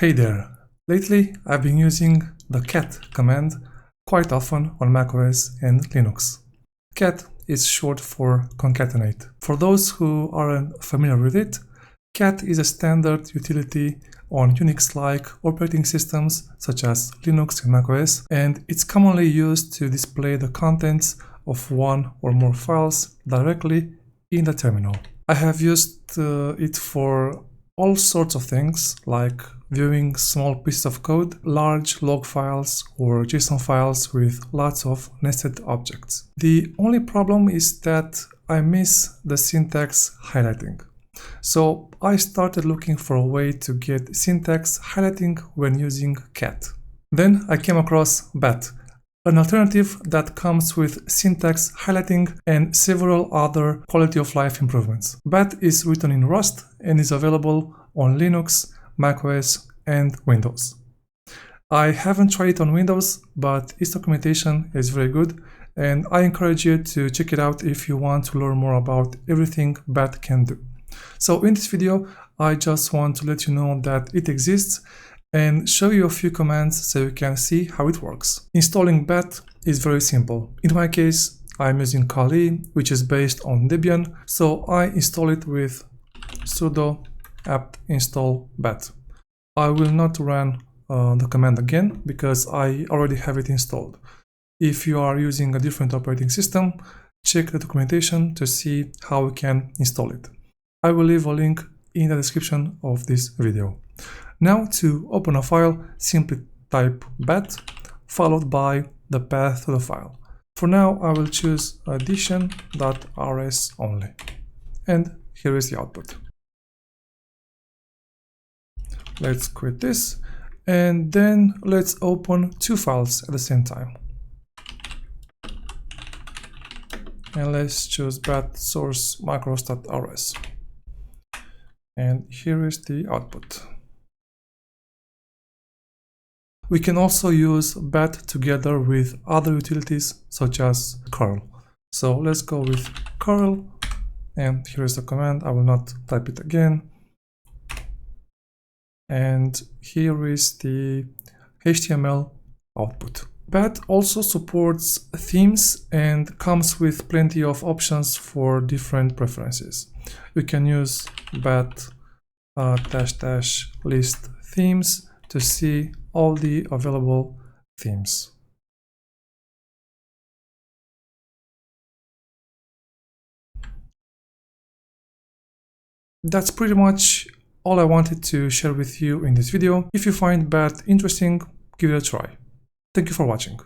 Hey there! Lately I've been using the cat command quite often on macOS and Linux. Cat is short for concatenate. For those who aren't familiar with it, cat is a standard utility on Unix-like operating systems such as Linux and macOS, and it's commonly used to display the contents of one or more files directly in the terminal. I have used it for all sorts of things, like viewing small pieces of code, large log files or JSON files with lots of nested objects. The only problem is that I miss the syntax highlighting. So I started looking for a way to get syntax highlighting when using cat. Then I came across bat, an alternative that comes with syntax highlighting and several other quality of life improvements. bat is written in Rust and is available on Linux, macOS, and Windows. I haven't tried it on Windows, but its documentation is very good, and I encourage you to check it out if you want to learn more about everything bat can do. So in this video, I just want to let you know that it exists and show you a few commands so you can see how it works. Installing bat is very simple. In my case, I'm using Kali, which is based on Debian, so I install it with sudo apt install bat. I will not run the command again because I already have it installed. If you are using a different operating system, check the documentation to see how you can install it. I will leave a link in the description of this video. Now to open a file, simply type bat followed by the path to the file. For now, I will choose addition.rs only. And here is the output. Let's quit this, and then let's open two files at the same time. And let's choose bat source macros.rs. And here is the output. We can also use bat together with other utilities such as curl. So let's go with curl, and here is the command. I will not type it again. And here is the HTML output. bat also supports themes and comes with plenty of options for different preferences. You can use bat -- list themes to see all the available themes. That's pretty much all I wanted to share with you in this video. If you find bat interesting, give it a try. Thank you for watching.